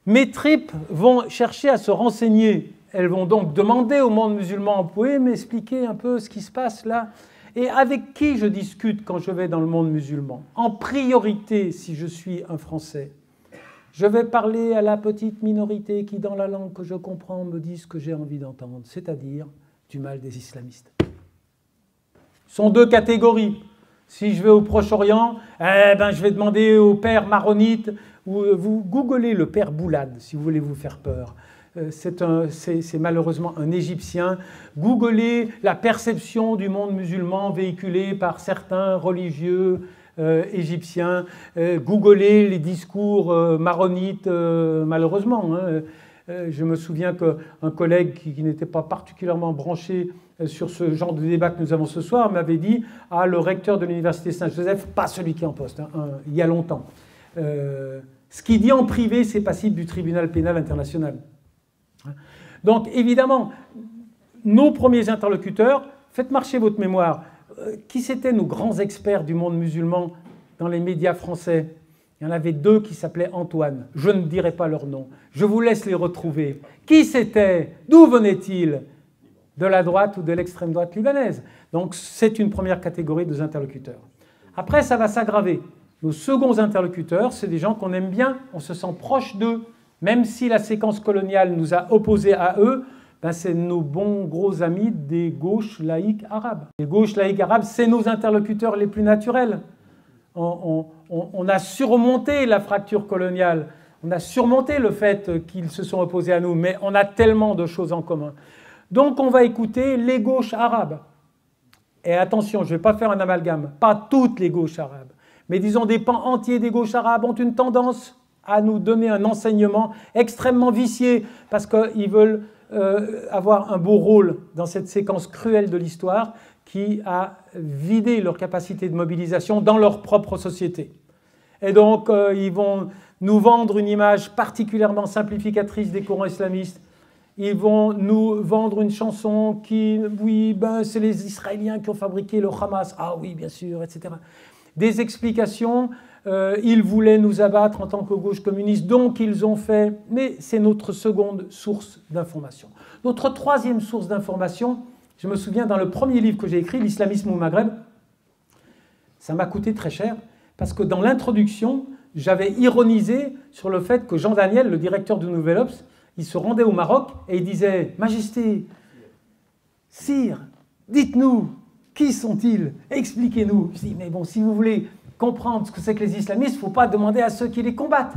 Mes tripes vont chercher à se renseigner. Elles vont donc demander au monde musulman, vous pouvez m'expliquer un peu ce qui se passe là? Et avec qui je discute quand je vais dans le monde musulman? En priorité, si je suis un Français, je vais parler à la petite minorité qui, dans la langue que je comprends, me dit ce que j'ai envie d'entendre, c'est-à-dire du mal des islamistes. Ce sont deux catégories. Si je vais au Proche-Orient, je vais demander au père maronite, ou vous googlez le père Boulad, si vous voulez vous faire peur. C'est malheureusement un Égyptien. Googlez la perception du monde musulman véhiculée par certains religieux égyptiens. Googlez les discours maronites, malheureusement. Je me souviens qu'un collègue qui n'était pas particulièrement branché sur ce genre de débat que nous avons ce soir m'avait dit « Ah, le recteur de l'université Saint-Joseph, pas celui qui est en poste, il y a longtemps. Ce qu'il dit en privé, c'est passible du tribunal pénal international. » Donc, évidemment, nos premiers interlocuteurs, faites marcher votre mémoire. Qui c'étaient nos grands experts du monde musulman dans les médias français? Il y en avait deux qui s'appelaient Antoine. Je ne dirai pas leur nom. Je vous laisse les retrouver. Qui c'était? D'où venaient-ils? De la droite ou de l'extrême droite libanaise? Donc, c'est une première catégorie de interlocuteurs. Après, ça va s'aggraver. Nos seconds interlocuteurs, c'est des gens qu'on aime bien, on se sent proche d'eux. Même si la séquence coloniale nous a opposés à eux, c'est nos bons gros amis des gauches laïques arabes. Les gauches laïques arabes, c'est nos interlocuteurs les plus naturels. On a surmonté la fracture coloniale, on a surmonté le fait qu'ils se sont opposés à nous, mais on a tellement de choses en commun. Donc on va écouter les gauches arabes. Et attention, je ne vais pas faire un amalgame, pas toutes les gauches arabes, mais disons des pans entiers des gauches arabes ont une tendance à nous donner un enseignement extrêmement vicié parce qu'ils veulent avoir un beau rôle dans cette séquence cruelle de l'histoire qui a vidé leur capacité de mobilisation dans leur propre société. Et donc, ils vont nous vendre une image particulièrement simplificatrice des courants islamistes. Ils vont nous vendre une chanson qui, oui, c'est les Israéliens qui ont fabriqué le Hamas. Ah oui, bien sûr, etc. Des explications, ils voulaient nous abattre en tant que gauche communiste, donc ils ont fait... Mais c'est notre seconde source d'information. Notre troisième source d'information, je me souviens dans le premier livre que j'ai écrit, L'islamisme au Maghreb, ça m'a coûté très cher, parce que dans l'introduction, j'avais ironisé sur le fait que Jean Daniel, le directeur du Nouvel Obs, il se rendait au Maroc et il disait « Majesté, sire, dites-nous, qui sont-ils? Expliquez-nous. » Je dis « Mais bon, si vous voulez comprendre ce que c'est que les islamistes, il ne faut pas demander à ceux qui les combattent.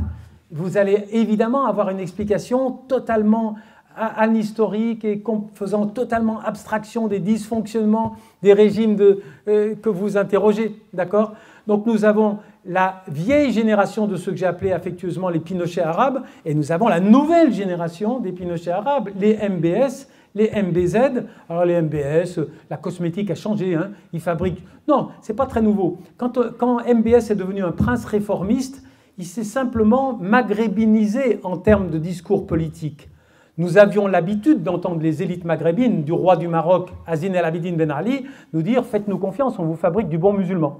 Vous allez évidemment avoir une explication totalement anhistorique et faisant totalement abstraction des dysfonctionnements des régimes que vous interrogez. D'accord? Donc nous avons la vieille génération de ceux que j'ai appelés affectueusement les Pinochet arabes, et nous avons la nouvelle génération des Pinochet arabes, les MBS, les MBZ. Alors les MBS, la cosmétique a changé, hein, ils fabriquent... Non, c'est pas très nouveau. Quand MBS est devenu un prince réformiste, il s'est simplement maghrébinisé en termes de discours politique. Nous avions l'habitude d'entendre les élites maghrébines du roi du Maroc, Hazine El Abidine Ben Ali, nous dire « Faites-nous confiance, on vous fabrique du bon musulman ».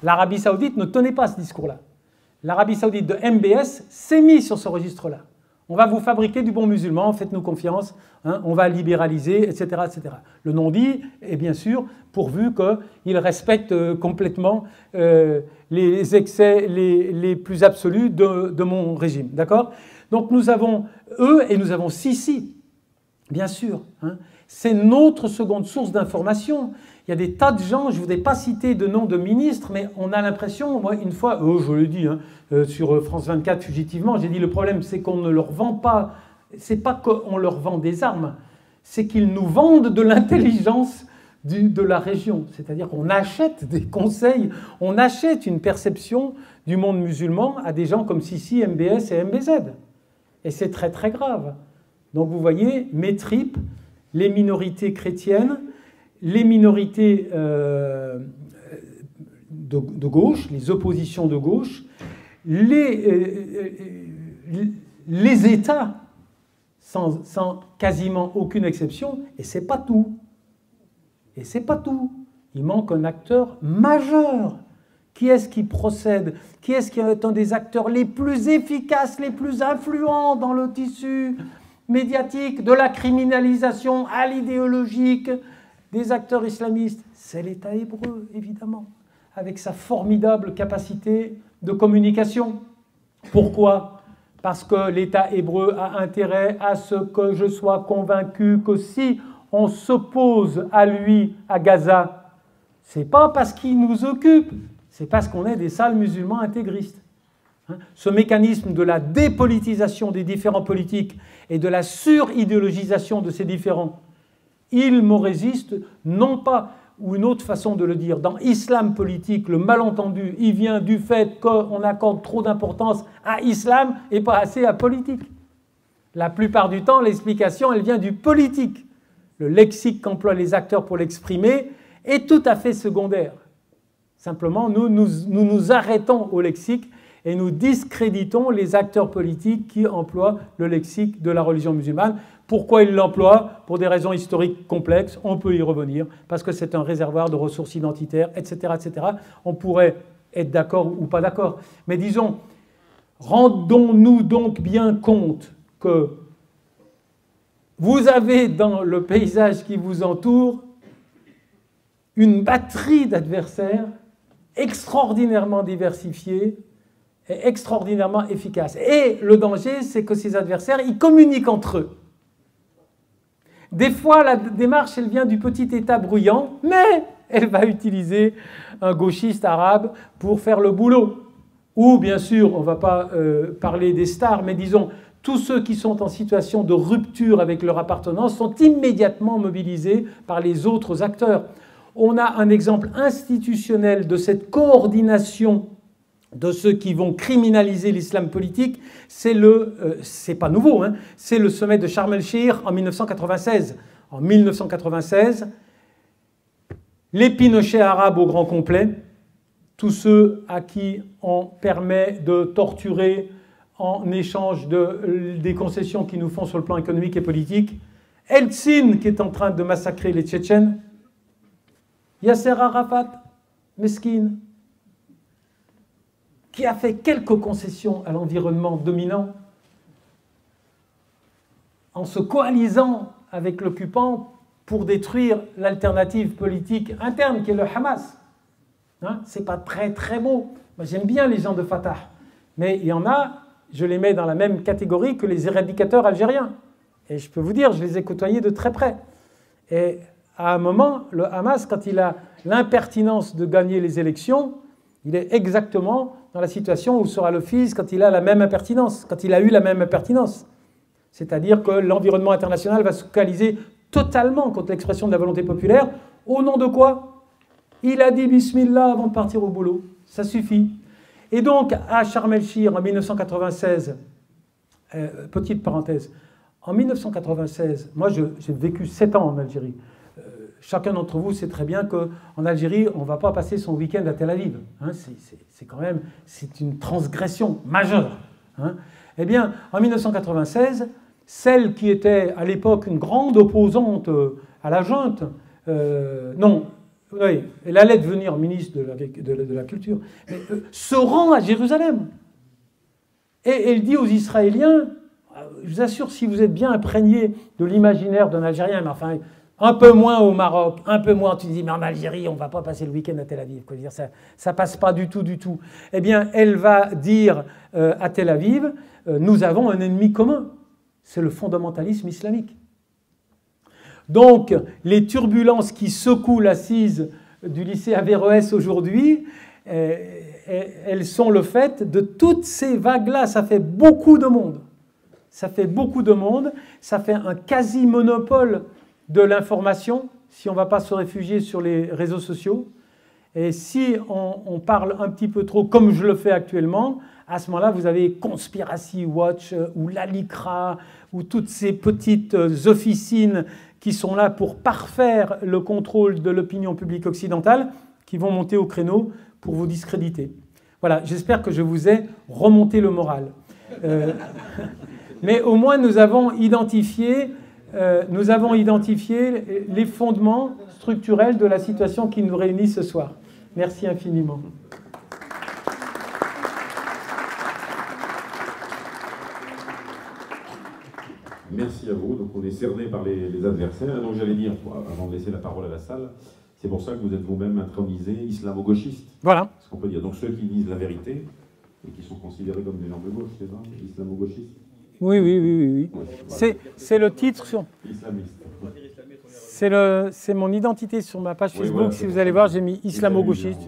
L'Arabie Saoudite ne tenait pas ce discours-là. L'Arabie Saoudite de MBS s'est mise sur ce registre-là. On va vous fabriquer du bon musulman, faites-nous confiance, hein, on va libéraliser, etc., etc. Le non-dit est bien sûr pourvu qu'il respecte complètement les excès les plus absolus de mon régime. D'accord? Donc nous avons eux et nous avons Sisi, bien sûr. Hein. C'est notre seconde source d'information. Il y a des tas de gens, je ne voudrais pas citer de nom de ministres, mais on a l'impression, moi une fois, je le dis, hein, sur France 24 fugitivement, j'ai dit le problème c'est qu'on ne leur vend pas, c'est pas qu'on leur vend des armes, c'est qu'ils nous vendent de l'intelligence de la région. C'est-à-dire qu'on achète des conseils, on achète une perception du monde musulman à des gens comme Sisi, MBS et MBZ. Et c'est très très grave. Donc vous voyez, mes tripes, les minorités chrétiennes, les minorités de gauche, les oppositions de gauche, les États, sans quasiment aucune exception, et c'est pas tout. Et c'est pas tout. Il manque un acteur majeur Qui est-ce qui procède? Qui est-ce qui est un des acteurs les plus efficaces, les plus influents dans le tissu médiatique, de la criminalisation à l'idéologique des acteurs islamistes? C'est l'État hébreu, évidemment, avec sa formidable capacité de communication. Pourquoi? Parce que l'État hébreu a intérêt à ce que je sois convaincu que si on s'oppose à lui, à Gaza, c'est pas parce qu'il nous occupe, c'est parce qu'on est des sales musulmans intégristes. Ce mécanisme de la dépolitisation des différents politiques et de la suridéologisation de ces différents, il me résiste, non pas, ou une autre façon de le dire, dans Islam politique, le malentendu, il vient du fait qu'on accorde trop d'importance à Islam et pas assez à politique. La plupart du temps, l'explication, elle vient du politique. Le lexique qu'emploient les acteurs pour l'exprimer est tout à fait secondaire. Simplement, nous nous arrêtons au lexique et nous discréditons les acteurs politiques qui emploient le lexique de la religion musulmane. Pourquoi ils l'emploient? Pour des raisons historiques complexes, on peut y revenir, parce que c'est un réservoir de ressources identitaires, etc., etc. On pourrait être d'accord ou pas d'accord. Mais disons, rendons-nous donc bien compte que vous avez dans le paysage qui vous entoure une batterie d'adversaires extraordinairement diversifiés et extraordinairement efficaces. Et le danger, c'est que ces adversaires, ils communiquent entre eux. Des fois, la démarche, elle vient du petit État bruyant, mais elle va utiliser un gauchiste arabe pour faire le boulot. Ou, bien sûr, on ne va pas parler des stars, mais disons, tous ceux qui sont en situation de rupture avec leur appartenance sont immédiatement mobilisés par les autres acteurs. On a un exemple institutionnel de cette coordination de ceux qui vont criminaliser l'islam politique, c'est pas nouveau, hein, c'est le sommet de Sharm el-Sheikh en 1996. En 1996, les Pinochets arabes au grand complet, tous ceux à qui on permet de torturer en échange des concessions qu'ils nous font sur le plan économique et politique, Eltsine qui est en train de massacrer les Tchétchènes, Yasser Arafat, mesquine, qui a fait quelques concessions à l'environnement dominant en se coalisant avec l'occupant pour détruire l'alternative politique interne qui est le Hamas. Hein, c'est pas très très beau. Moi, j'aime bien les gens de Fatah, mais il y en a, je les mets dans la même catégorie que les éradicateurs algériens. Et je peux vous dire, je les ai côtoyés de très près. Et à un moment, le Hamas, quand il a l'impertinence de gagner les élections, il est exactement dans la situation où sera le fils quand il a la même impertinence, quand il a eu la même impertinence. C'est-à-dire que l'environnement international va se focaliser totalement contre l'expression de la volonté populaire. Au nom de quoi? Il a dit Bismillah avant de partir au boulot. Ça suffit. Et donc, à Sharm el-Sheikh, en 1996, petite parenthèse, en 1996, moi j'ai vécu 7 ans en Algérie. Chacun d'entre vous sait très bien qu'en Algérie, on ne va pas passer son week-end à Tel Aviv. Hein, c'est quand même une transgression majeure. Hein. Eh bien, en 1996, celle qui était à l'époque une grande opposante à la junte, oui, elle allait devenir ministre de la Culture, mais, se rend à Jérusalem. Et elle dit aux Israéliens, je vous assure, si vous êtes bien imprégnés de l'imaginaire d'un Algérien, mais enfin, un peu moins au Maroc, un peu moins en Tunisie, mais en Algérie, on ne va pas passer le week-end à Tel Aviv. Ça ne passe pas du tout, du tout. Eh bien, elle va dire à Tel Aviv, nous avons un ennemi commun, c'est le fondamentalisme islamique. Donc, les turbulences qui secouent l'assise du lycée Averroès aujourd'hui, elles sont le fait de toutes ces vagues-là. Ça fait beaucoup de monde. Ça fait beaucoup de monde. Ça fait un quasi-monopole de l'information, si on ne va pas se réfugier sur les réseaux sociaux. Et si on parle un petit peu trop, comme je le fais actuellement, à ce moment-là, vous avez Conspiracy Watch ou l'ALICRA ou toutes ces petites officines qui sont là pour parfaire le contrôle de l'opinion publique occidentale, qui vont monter au créneau pour vous discréditer. Voilà, j'espère que je vous ai remonté le moral. Mais au moins, nous avons identifié les fondements structurels de la situation qui nous réunit ce soir. Merci infiniment. Merci à vous. Donc on est cerné par les adversaires. Et donc j'allais dire, avant de laisser la parole à la salle, c'est pour ça que vous êtes vous-même intronisé islamo-gauchiste. Voilà. Ce qu'on peut dire. Donc ceux qui disent la vérité et qui sont considérés comme des gens de gauche, c'est ça, islamo-gauchistes. Oui. Ouais, c'est le titre sur... Islamiste. C'est mon identité sur ma page Facebook. Si vous allez voir, j'ai mis islamo-gauchiste.